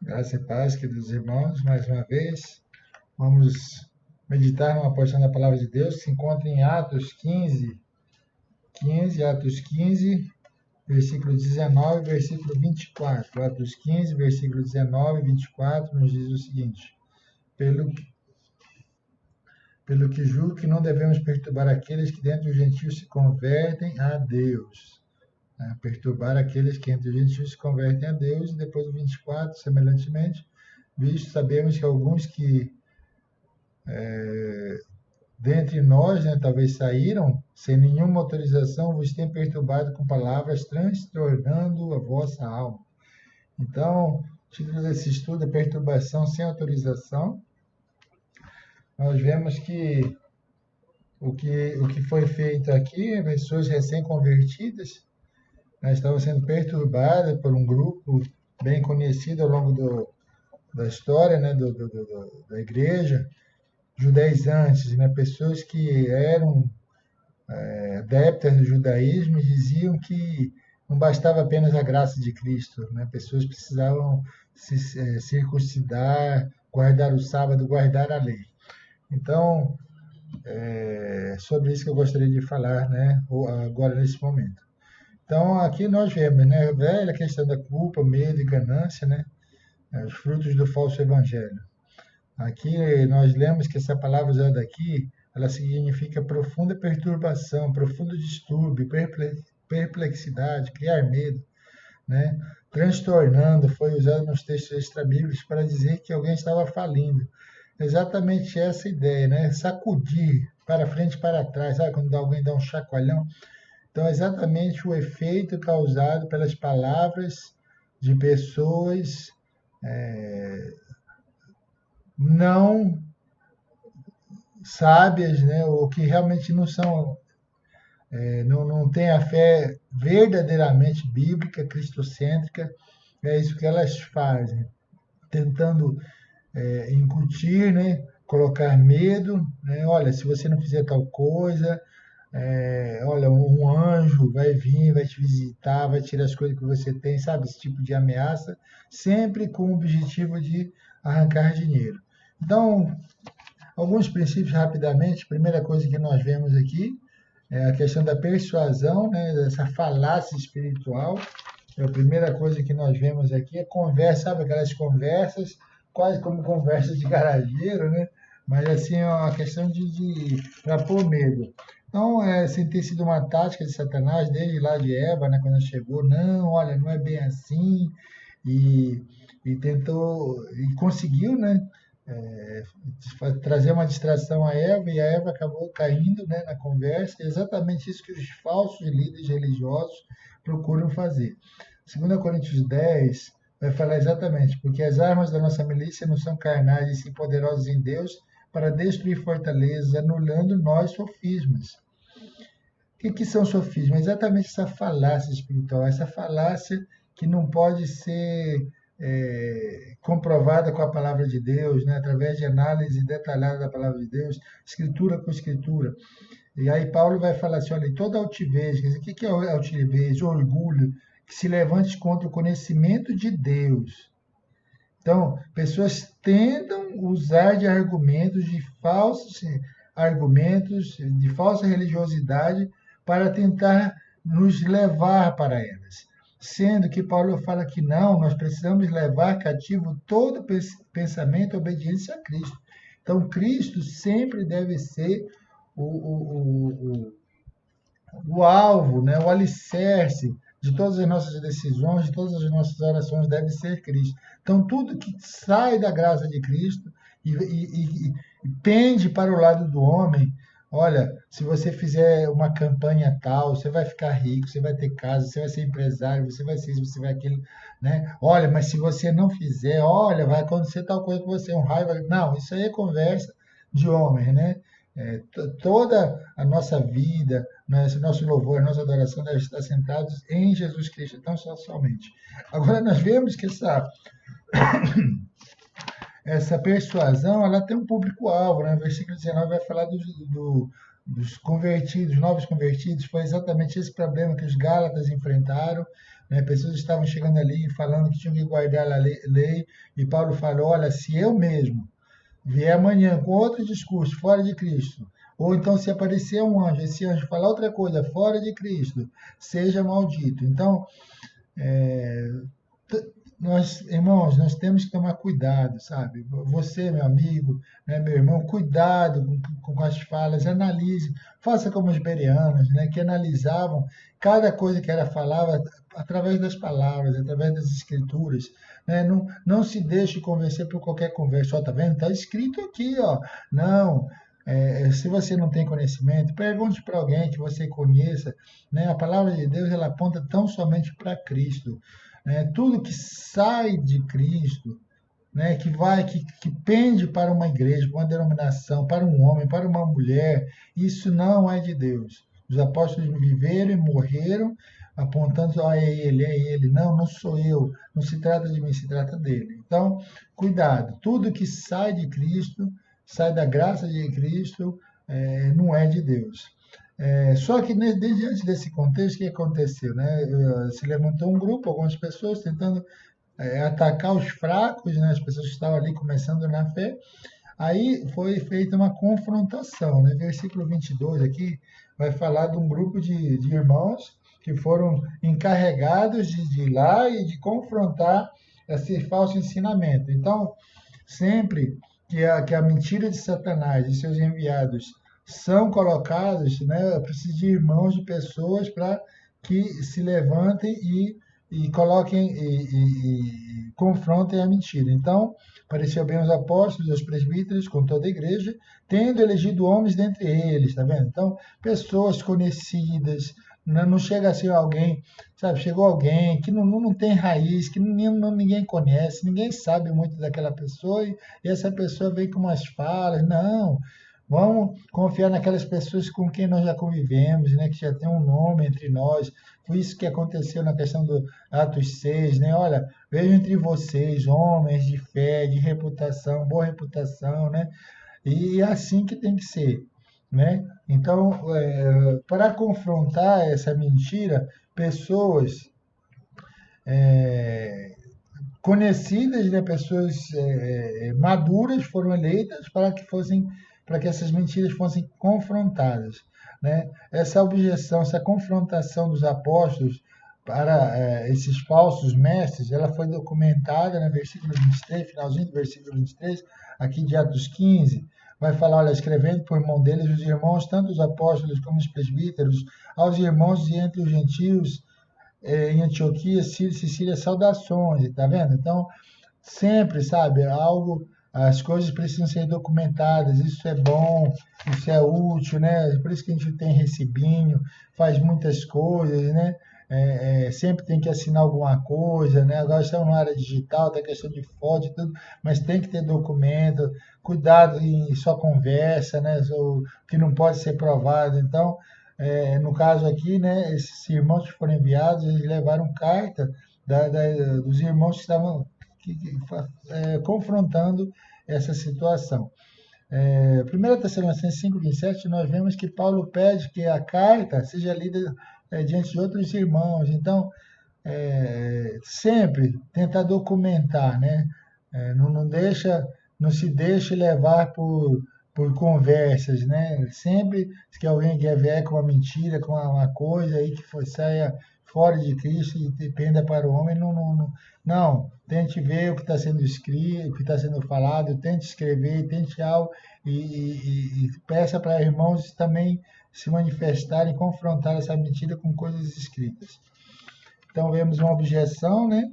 Graça e paz, queridos irmãos, mais uma vez, vamos meditar numa porção da palavra de Deus que se encontra em Atos 15, versículo 19, versículo 24. Atos 15, versículo 19 e 24 nos diz o seguinte: Pelo, pelo que julgo que não devemos perturbar aqueles que dentre os gentios se convertem a Deus. Perturbar aqueles que entre os gentios se convertem a Deus. E depois o 24, semelhantemente, visto sabemos que alguns que dentre nós, talvez saíram, sem nenhuma autorização, vos têm perturbado com palavras, transtornando a vossa alma. Então, o título desse estudo é Perturbação sem autorização. Nós vemos que o que foi feito aqui, pessoas recém-convertidas, estavam sendo perturbadas por um grupo bem conhecido ao longo da história, da igreja, judaizantes, pessoas que eram adeptas do judaísmo e diziam que não bastava apenas a graça de Cristo, pessoas precisavam se circuncidar, guardar o sábado, guardar a lei. Então, sobre isso que eu gostaria de falar, agora nesse momento. Então, aqui nós vemos, a velha questão da culpa, medo e ganância, os frutos do falso evangelho. Aqui nós lemos que essa palavra usada aqui, ela significa profunda perturbação, profundo distúrbio, perplexidade, criar medo, transtornando, foi usado nos textos extrabíblicos para dizer que alguém estava falindo. Exatamente essa ideia, sacudir para frente e para trás, sabe quando alguém dá um chacoalhão? Então, é exatamente o efeito causado pelas palavras de pessoas não sábias, ou que realmente não são, não têm a fé verdadeiramente bíblica, cristocêntrica. É isso que elas fazem, tentando incutir, colocar medo, olha, se você não fizer tal coisa, olha, um anjo vai vir, vai te visitar, vai tirar as coisas que você tem, sabe? Esse tipo de ameaça, sempre com o objetivo de arrancar dinheiro. Então, alguns princípios rapidamente. Primeira coisa que nós vemos aqui é a questão da persuasão, dessa falácia espiritual. A primeira coisa que nós vemos aqui é conversa, sabe aquelas conversas, quase como conversas de garageiro, mas assim é uma questão para pôr medo. Então, sem ter sido uma tática de Satanás, desde lá de Eva, quando ela chegou, não, olha, não é bem assim, e tentou, e conseguiu, trazer uma distração a Eva, e a Eva acabou caindo, na conversa. É exatamente isso que os falsos líderes religiosos procuram fazer. 2 Coríntios 10 vai falar exatamente, porque as armas da nossa milícia não são carnais, e sim poderosas em Deus, para destruir fortalezas, anulando nós sofismas. O que são sofismas? Exatamente essa falácia espiritual, essa falácia que não pode ser comprovada com a palavra de Deus, através de análise detalhada da palavra de Deus, escritura com escritura. E aí Paulo vai falar assim, olha, toda altivez, quer dizer, o que é altivez? Orgulho, que se levante contra o conhecimento de Deus. Então, pessoas tentam usar de argumentos, de falsos argumentos, de falsa religiosidade, para tentar nos levar para elas. Sendo que Paulo fala que não, nós precisamos levar cativo todo pensamento à obediência a Cristo. Então, Cristo sempre deve ser o alvo, o alicerce de todas as nossas decisões, de todas as nossas orações, deve ser Cristo. Então, tudo que sai da graça de Cristo e pende para o lado do homem, olha, se você fizer uma campanha tal, você vai ficar rico, você vai ter casa, você vai ser empresário, você vai ser isso, você vai aquilo, Olha, mas se você não fizer, olha, vai acontecer tal coisa com você, um raio. Não, isso aí é conversa de homem, toda a nossa vida, nosso louvor, nossa adoração deve estar centrados em Jesus Cristo, tão somente. Agora, nós vemos que essa persuasão, ela tem um público-alvo, Versículo 19 vai falar dos convertidos, novos convertidos, foi exatamente esse problema que os Gálatas enfrentaram, né? Pessoas estavam chegando ali e falando que tinham que guardar a lei, e Paulo falou: olha, se eu mesmo vier amanhã com outro discurso fora de Cristo, ou então se aparecer um anjo, esse anjo falar outra coisa fora de Cristo, seja maldito. Então, é, nós, irmãos, nós temos que tomar cuidado, sabe? Você, meu amigo, né, meu irmão, cuidado com as falas, analise, faça como os bereanos, né, que analisavam cada coisa que era falada através das palavras, através das escrituras, né? Não se deixe convencer por qualquer conversa. Ó, tá vendo? Está escrito aqui, ó. Não. Se você não tem conhecimento, pergunte para alguém que você conheça, né? A palavra de Deus ela aponta tão somente para Cristo, né? Tudo que sai de Cristo, né? Que pende para uma igreja, para uma denominação, para um homem, para uma mulher, isso não é de Deus. Os apóstolos viveram e morreram apontando, é ele, é ele. Não, não sou eu. Não se trata de mim, se trata dele. Então, cuidado. Tudo que sai de Cristo, sai da graça de Cristo, não é de Deus. Só que diante desse contexto, o que aconteceu? Né? Se levantou um grupo, algumas pessoas tentando atacar os fracos, né? As pessoas que estavam ali começando na fé. Aí foi feita uma confrontação. Né? Versículo 22 aqui vai falar de um grupo de irmãos que foram encarregados de ir lá e de confrontar esse falso ensinamento. Então, sempre que a mentira de Satanás e seus enviados são colocados, né, precisa de irmãos, de pessoas para que se levantem e coloquem e confrontem a mentira. Então, pareceu bem os apóstolos, os presbíteros, com toda a igreja, tendo elegido homens dentre eles, tá vendo? Então, pessoas conhecidas, não chega a ser alguém, sabe? Chegou alguém que não tem raiz, que ninguém conhece, ninguém sabe muito daquela pessoa, e essa pessoa vem com umas falas. Não, vamos confiar naquelas pessoas com quem nós já convivemos, né? Que já tem um nome entre nós. Foi isso que aconteceu na questão do Atos 6, né? Olha, vejo entre vocês homens de fé, de reputação, boa reputação, né? E é assim que tem que ser, né? Então, para confrontar essa mentira, pessoas é, conhecidas, né, pessoas maduras foram eleitas para que essas mentiras fossem confrontadas, né? Essa objeção, essa confrontação dos apóstolos para esses falsos mestres, ela foi documentada no versículo 23, finalzinho do versículo 23, aqui de Atos 15, vai falar, olha, escrevendo por mão deles os irmãos, tanto os apóstolos como os presbíteros, aos irmãos de entre os gentios, em Antioquia, Síria, Sicília, saudações, tá vendo? Então, sempre, sabe, as coisas precisam ser documentadas, isso é bom, isso é útil, né? Por isso que a gente tem recibinho, faz muitas coisas, né? Sempre tem que assinar alguma coisa, né? Agora estamos na área digital, tem questão de foto e tudo, mas tem que ter documento, cuidado em sua conversa, né? O que não pode ser provado. Então, no caso aqui, né, esses irmãos que foram enviados, eles levaram carta dos irmãos que estavam confrontando essa situação. 1 Tessalonicenses 5:27, nós vemos que Paulo pede que a carta seja lida diante de outros irmãos. Então, sempre tentar documentar, né? Não se deixe levar por conversas, né? Sempre que alguém quer vier com uma mentira, com uma coisa aí que saia fora de Cristo e dependa para o homem, não. Tente ver o que está sendo escrito, o que está sendo falado, tente escrever, tente algo e peça para irmãos também se manifestarem, confrontar essa mentira com coisas escritas. Então, vemos uma objeção, né?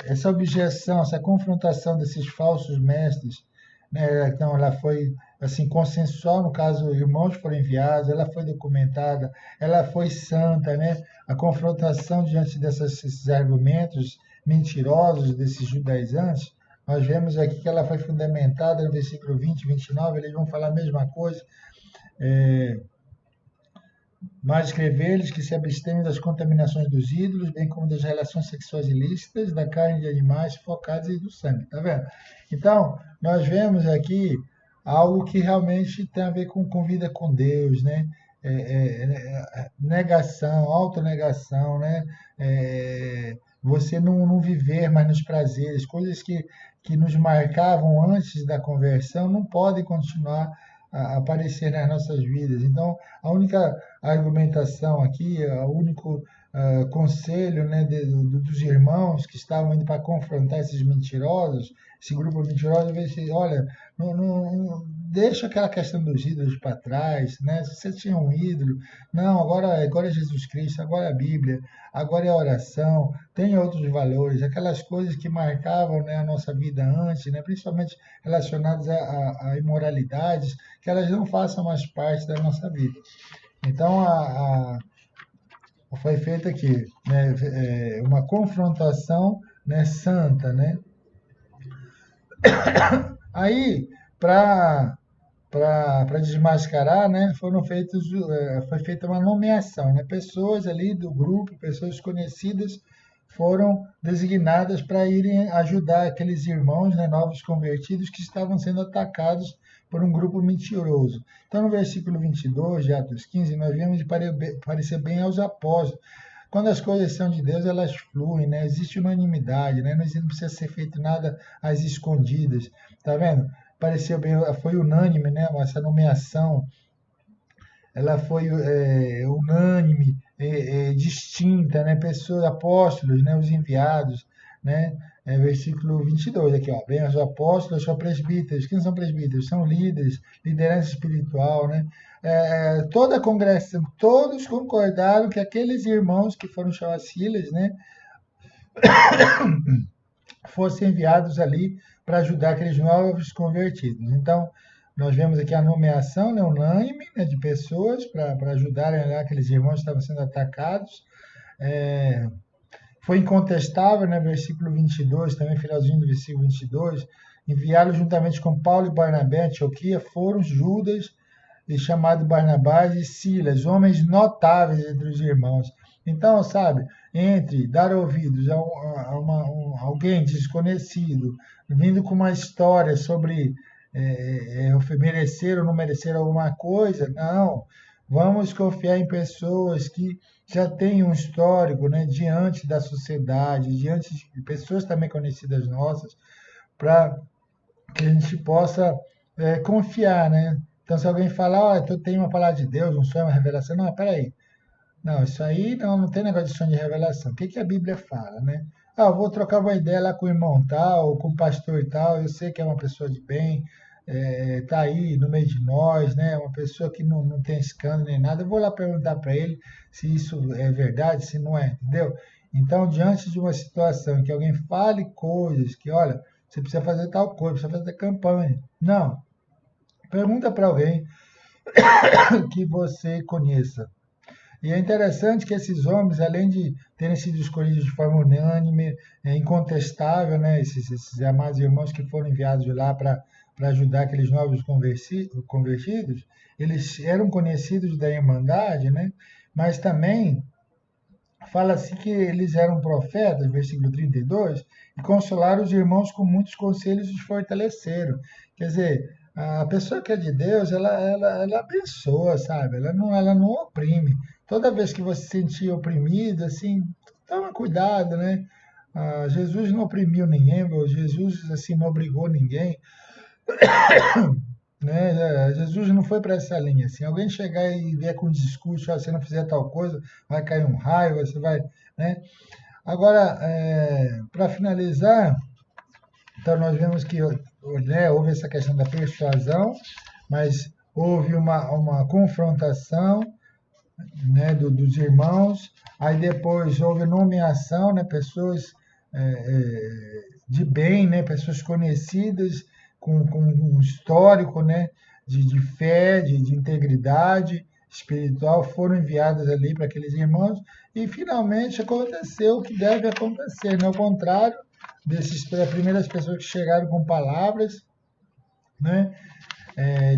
Essa objeção, essa confrontação desses falsos mestres, né? Então, ela foi assim consensual, no caso, irmãos foram enviados, ela foi documentada, ela foi santa, né? A confrontação diante desses argumentos mentirosos desses judaizantes, nós vemos aqui que ela foi fundamentada no versículo 20 e 29, eles vão falar a mesma coisa. Mas escrever-lhes que se abstenham das contaminações dos ídolos, bem como das relações sexuais ilícitas, da carne de animais focados e do sangue. Tá vendo? Então, nós vemos aqui algo que realmente tem a ver com vida com Deus, né? Negação, autonegação, né? Você não viver mais nos prazeres, coisas que nos marcavam antes da conversão não podem continuar a aparecer nas nossas vidas. Então, a única argumentação aqui, o único conselho, né, dos irmãos que estavam indo para confrontar esses mentirosos, esse grupo mentiroso, ver se, olha, não deixa aquela questão dos ídolos para trás, né? Se você tinha um ídolo, não, agora é Jesus Cristo, agora é a Bíblia, agora é a oração, tem outros valores, aquelas coisas que marcavam, né, a nossa vida antes, né, principalmente relacionadas a imoralidades, que elas não façam mais parte da nossa vida. Então, foi feita aqui, né, uma confrontação, né, santa, né? Aí, para desmascarar, né, foi feita uma nomeação, né? Pessoas ali do grupo, pessoas conhecidas, foram designadas para irem ajudar aqueles irmãos, né, novos convertidos que estavam sendo atacados por um grupo mentiroso. Então, no versículo 22 de Atos 15, nós vemos de parecer bem aos apóstolos. Quando as coisas são de Deus, elas fluem, né? Existe unanimidade, né? Não precisa ser feito nada às escondidas. Tá vendo? Pareceu bem, foi unânime, né? Essa nomeação, ela foi unânime, distinta, né? Pessoas, apóstolos, né? Os enviados, né? Versículo 22 aqui, ó. Bem, os apóstolos são presbíteros. Quem são presbíteros? São líderes, liderança espiritual, né? Toda a congregação, todos concordaram que aqueles irmãos que foram chamados Silas, né? Fossem enviados ali para ajudar aqueles novos convertidos. Então, nós vemos aqui a nomeação, né, unânime, né, de pessoas para ajudarem, né, aqueles irmãos que estavam sendo atacados. Foi incontestável, né, versículo 22, também finalzinho do versículo 22, enviá-los juntamente com Paulo e Barnabé a Antioquia foram Judas, e chamado Barnabás e Silas, homens notáveis entre os irmãos. Então, sabe, entre dar ouvidos a alguém desconhecido, vindo com uma história sobre merecer ou não merecer alguma coisa, não. Vamos confiar em pessoas que já têm um histórico, né, diante da sociedade, diante de pessoas também conhecidas nossas, para que a gente possa confiar, né? Então, se alguém falar, eu tenho uma palavra de Deus, um sonho, uma revelação, não, peraí. Não, isso aí não tem negócio de sonho de revelação. O que a Bíblia fala, né? Eu vou trocar uma ideia lá com o irmão tal, com o pastor tal, eu sei que é uma pessoa de bem, tá aí no meio de nós, né? Uma pessoa que não tem escândalo nem nada. Eu vou lá perguntar para ele se isso é verdade, se não é, entendeu? Então, diante de uma situação em que alguém fale coisas que, olha, você precisa fazer tal coisa, precisa fazer campanha. Não. Pergunta para alguém que você conheça. E é interessante que esses homens, além de terem sido escolhidos de forma unânime, incontestável, né, esses amados irmãos que foram enviados de lá para ajudar aqueles novos convertidos, eles eram conhecidos da Irmandade, né, mas também fala-se que eles eram profetas, versículo 32, e consolaram os irmãos com muitos conselhos e os fortaleceram. Quer dizer, a pessoa que é de Deus, ela abençoa, sabe? Ela não oprime. Toda vez que você se sentir oprimido, assim, toma cuidado, né? Jesus não oprimiu ninguém, Jesus assim, não obrigou ninguém, né? Jesus não foi para essa linha. Assim, alguém chegar e vier com um discurso, se você não fizer tal coisa, vai cair um raio, você vai, né? Agora, para finalizar, então nós vemos que, né, houve essa questão da persuasão, mas houve uma confrontação, né, dos irmãos, aí depois houve nomeação, né, pessoas de bem, né, pessoas conhecidas, com um histórico, né, de fé, de integridade espiritual, foram enviadas ali para aqueles irmãos, e finalmente aconteceu o que deve acontecer, né, ao contrário dessas primeiras pessoas que chegaram com palavras, né,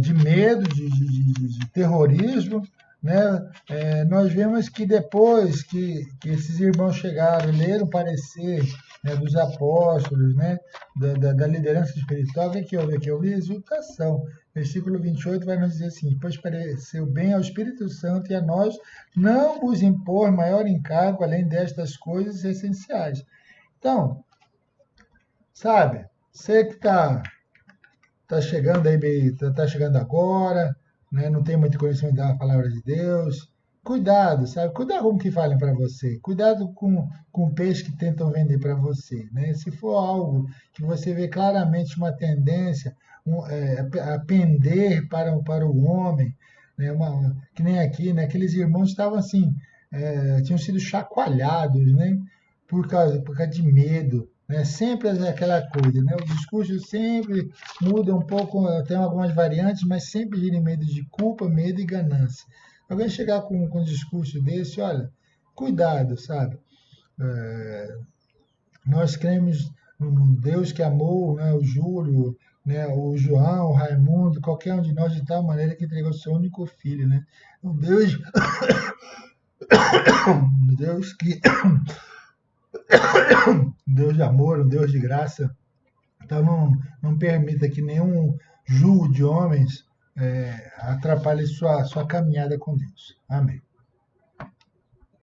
de medo, de terrorismo, né? Nós vemos que depois que esses irmãos chegaram, leram o parecer, né, dos apóstolos, né, da liderança espiritual, o que houve aqui? Houve exultação. Versículo 28 vai nos dizer assim: pois pareceu bem ao Espírito Santo e a nós não vos impor maior encargo além destas coisas essenciais. Então, sabe, você que tá chegando aí, tá chegando agora, né? Não tem muito conhecimento da palavra de Deus. Cuidado, sabe? Cuidado com o que falem para você. Cuidado com o peixe que tentam vender para você, né? Se for algo que você vê claramente uma tendência a pender para o homem, né? Que nem aqui, né? Aqueles irmãos estavam assim, tinham sido chacoalhados, né? Por causa de medo, né? Sempre aquela coisa, né? O discurso sempre muda um pouco, tem algumas variantes, mas sempre gira em medo de culpa, medo e ganância. Alguém chegar com um discurso desse, olha, cuidado, sabe? É, nós cremos num Deus que amou, né, o Júlio, né, o João, o Raimundo, qualquer um de nós de tal maneira que entregou seu único filho, né? Um Deus, um Deus que, um Deus de amor, um Deus de graça. Então não permita que nenhum julgo de homens atrapalhe sua caminhada com Deus. Amém.